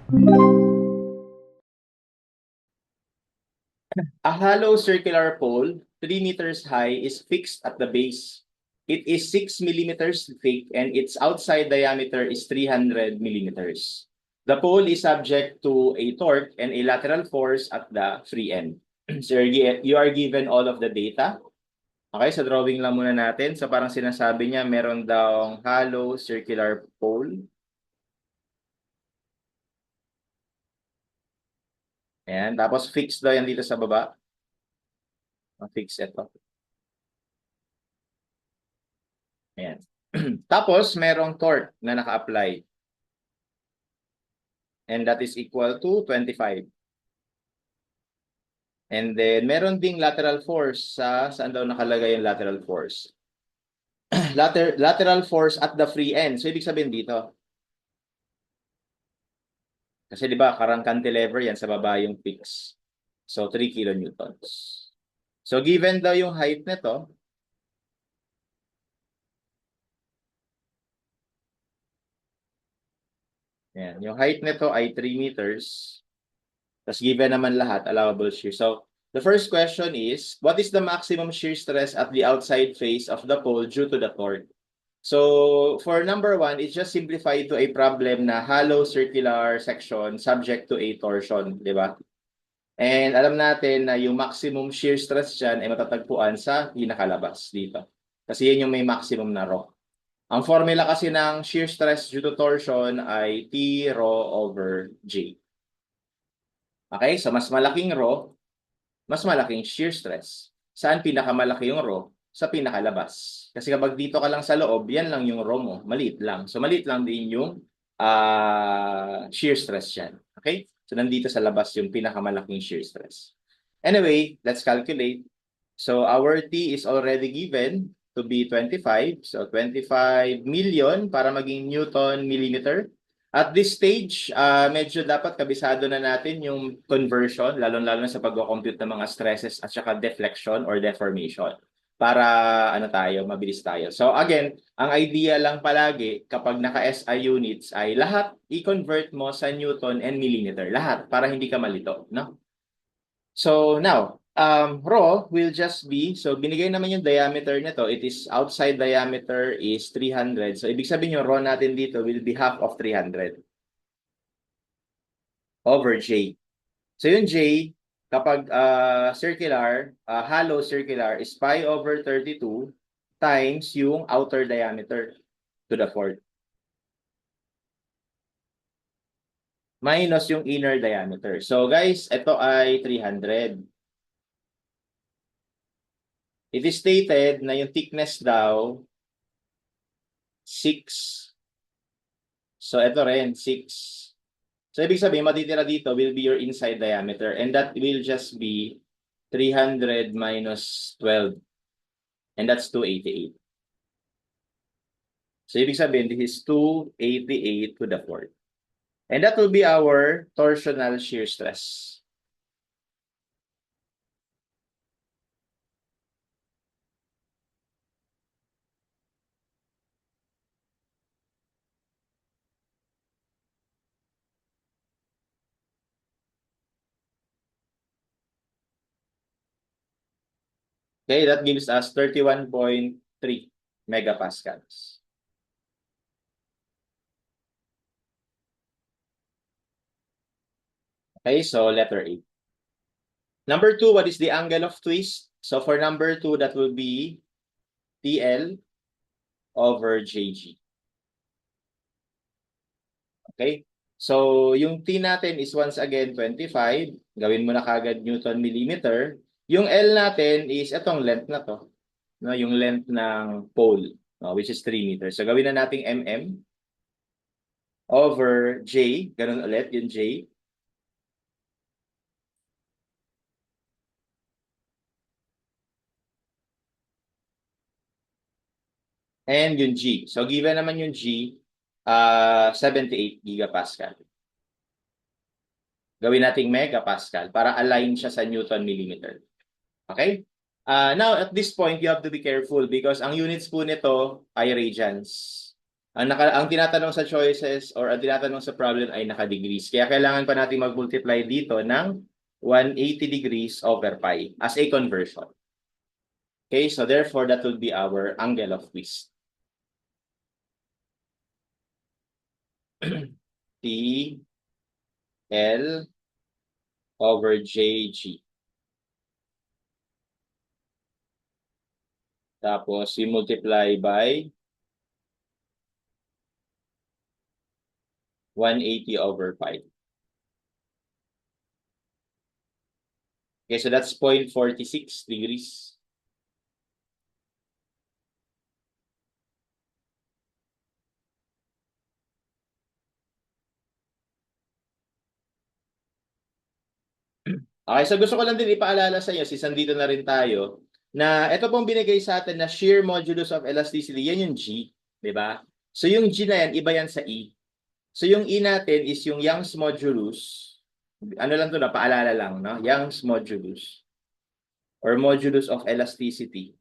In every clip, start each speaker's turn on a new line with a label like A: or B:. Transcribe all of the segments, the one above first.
A: A hollow circular pole, 3 meters high, is fixed at the base. It is 6 millimeters thick and its outside diameter is 300 millimeters. The pole is subject to a torque and a lateral force at the free end. So you are given all of the data. Okay, sa drawing lang muna natin. So parang sinasabi niya, meron daw hollow circular pole. Ayan, tapos fixed daw yan dito sa baba. Fix ito. Ayan. Tapos, merong torque na naka-apply. And that is equal to 25. And then, meron ding lateral force. Saan daw nakalagay yung lateral force? Lateral force at the free end. So, ibig sabihin dito. Kasi di ba, karang cantilever yan, sa baba yung fix. So, 3 kilonewtons. So, given daw yung height nito, yan, yung height nito ay 3 meters. Tapos given naman lahat, allowable shear. So, the first question is, what is the maximum shear stress at the outside face of the pole due to the torque? So, for number 1, it's just simplified to a problem na hollow circular section subject to a torsion, di ba? And alam natin na yung maximum shear stress dyan ay matatagpuan sa pinakalabas dito. Kasi yun yung may maximum na rho. Ang formula kasi ng shear stress due to torsion ay T rho over J. Okay, so mas malaking rho, mas malaking shear stress. Saan pinakamalaki yung rho? Sa pinakalabas. Kasi kapag dito ka lang sa loob, yan lang yung rho mo. Maliit lang. So maliit lang din yung shear stress yan. Okay? So nandito sa labas yung pinakamalaking shear stress. Anyway, let's calculate. So our T is already given to be 25. So 25 million para maging Newton millimeter. At this stage, medyo dapat kabisado na natin yung conversion, lalo-lalo na sa pag-compute ng mga stresses at saka deflection or deformation. Para mabilis tayo. So again, ang idea lang palagi kapag naka-SI units ay lahat i-convert mo sa Newton and millimeter. Lahat, para hindi ka malito. No? So now, rho will just be, so binigay naman yung diameter nito, it is outside diameter is 300. So ibig sabihin yung rho natin dito will be half of 300 over J. So yung J, kapag circular, hollow circular is pi over 32 times yung outer diameter to the fourth. Minus yung inner diameter. So guys, ito ay 300. It is stated na yung thickness daw 6. So ito rin 6. So ibig sabihin matitira dito will be your inside diameter and that will just be 300 minus 12. And that's 288. So ibig sabihin this is 288 to the fourth. And that will be our torsional shear stress. Okay, that gives us 31.3 megapascals. Okay, so letter A. Number 2, what is the angle of twist? So for number 2, that will be TL over JG. Okay? So yung T natin is once again 25. Gawin mo na kagad Newton millimeter. Yung L natin is itong length na to. No, yung length ng pole, no, which is 3 meters. So gawin na nating mm over J. Ganun ulit yung J. And yung G. So given naman yung G, 78 gigapascal. Gawin nating megapascal para align siya sa Newton millimeter. Okay? Now, at this point, you have to be careful because ang units po nito ay radians. Ang tinatanong sa choices or ang tinatanong sa problem ay naka-degrees. Kaya kailangan pa natin mag-multiply dito ng 180 degrees over pi as a conversion. Okay, so therefore that will be our angle of twist. T L over JG. Tapos, we multiply by 180 over 5. Okay, so that's 0.46 degrees. Okay, so gusto ko lang din ipaalala sa inyo, since nandito na rin tayo, na ito pong binigay sa atin na shear modulus of elasticity, yan yung G, di ba? So yung G na yan, iba yan sa E. So yung E natin is yung Young's modulus, ano lang to na, paalala lang, no? Young's modulus, or modulus of elasticity.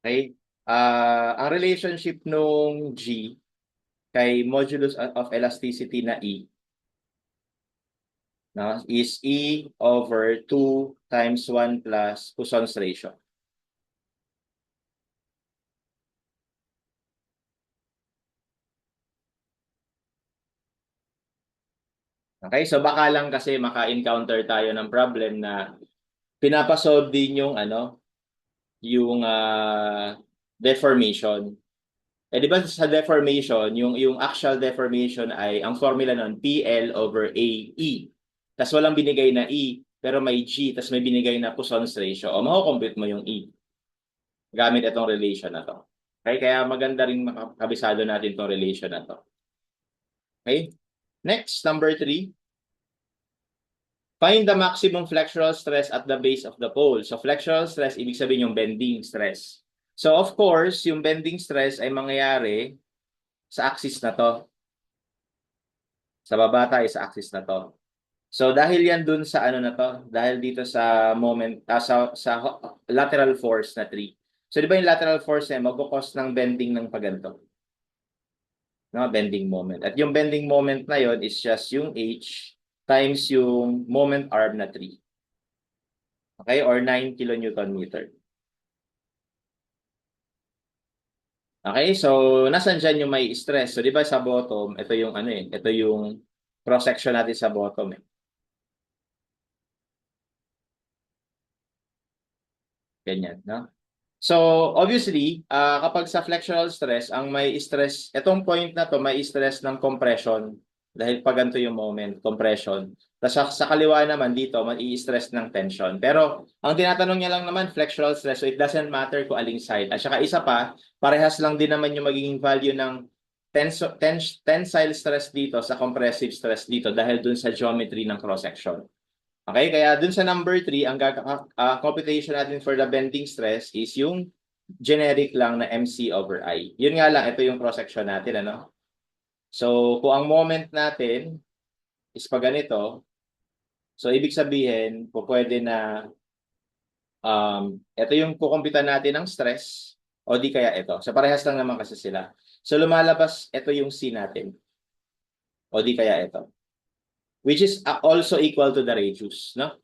A: Okay? Ang relationship nung G kay modulus of elasticity na E, no, is E over 2 times 1 plus Poisson's ratio. Okay, so baka lang kasi maka-encounter tayo ng problem na pinapasolve din yung yung deformation. Eh di ba sa deformation, yung actual deformation ay ang formula nun PL over AE. Tapos walang binigay na E, pero may G, tapos may binigay na Poisson's ratio. O mako-compute mo yung E gamit itong relation na to. Okay, kaya maganda rin makabisado natin itong relation na to. Okay? Next, number 3. Find the maximum flexural stress at the base of the pole. So flexural stress, ibig sabihin yung bending stress. So of course, yung bending stress ay mangyayari sa axis na to. Sa baba tayo sa axis na to. So dahil yan dun sa ano na to, dahil dito sa moment, sa lateral force na 3. So di ba yung lateral force ay magkakos ng bending ng paganto? No, bending moment. At yung bending moment na yon is just yung H times yung moment arm na 3. Okay? Or 9 kilonewton meter. Okay? So, nasan dyan yung may stress? So, di ba sa bottom, ito yung ito yung cross-section natin sa bottom eh. Ganyan, no? So, obviously, kapag sa flexural stress, ang may stress, itong point na to, may stress ng compression dahil pag ganito yung moment, compression. Tapos sa kaliwa naman dito, mai-stress ng tension. Pero, ang tinatanong niya lang naman, flexural stress, so it doesn't matter kung aling side. At saka isa pa, parehas lang din naman yung magiging value ng tensile stress dito sa compressive stress dito dahil dun sa geometry ng cross-section. Okay, kaya dun sa number 3, ang computation natin for the bending stress is yung generic lang na MC over I. Yun nga lang, ito yung cross-section natin, ano? So, kung ang moment natin is pa ganito, so ibig sabihin, po pwede na ito yung kukumpitan natin ng stress o di kaya ito. So, parehas lang naman kasi sila. So, lumalabas, ito yung C natin o di kaya ito. Which is also equal to the radius, no?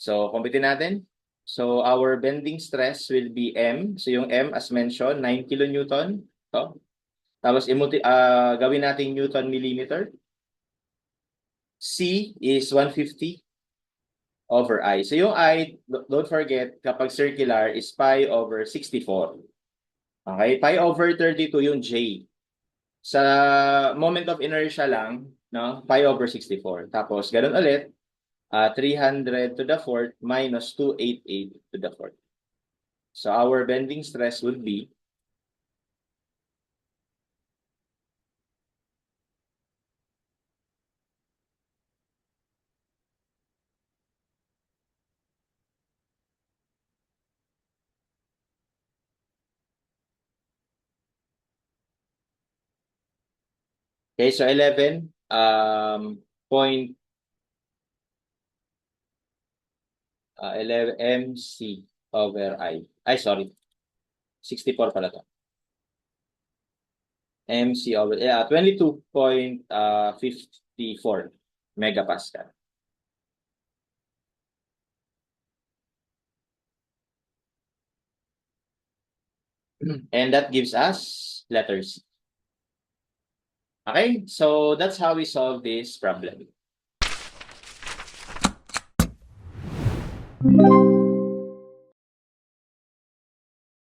A: So, kumpitin natin. So, our bending stress will be M. So, yung M, as mentioned, 9 kilonewton. So, tapos, gawin natin Newton millimeter. C is 150 over I. So, yung I, don't forget, kapag circular, is pi over 64. Okay? Pi over 32 yung J. Sa moment of inertia lang, no? Pi over 64. Tapos, ganun ulit, 300 to the fourth minus 288 to the fourth. So our bending stress would be okay, so 11 point 11 MC over I. Ay, sorry. 64 pala to. MC over, 22.54 megapascal. And that gives us letter C. Okay, so that's how we solve this problem.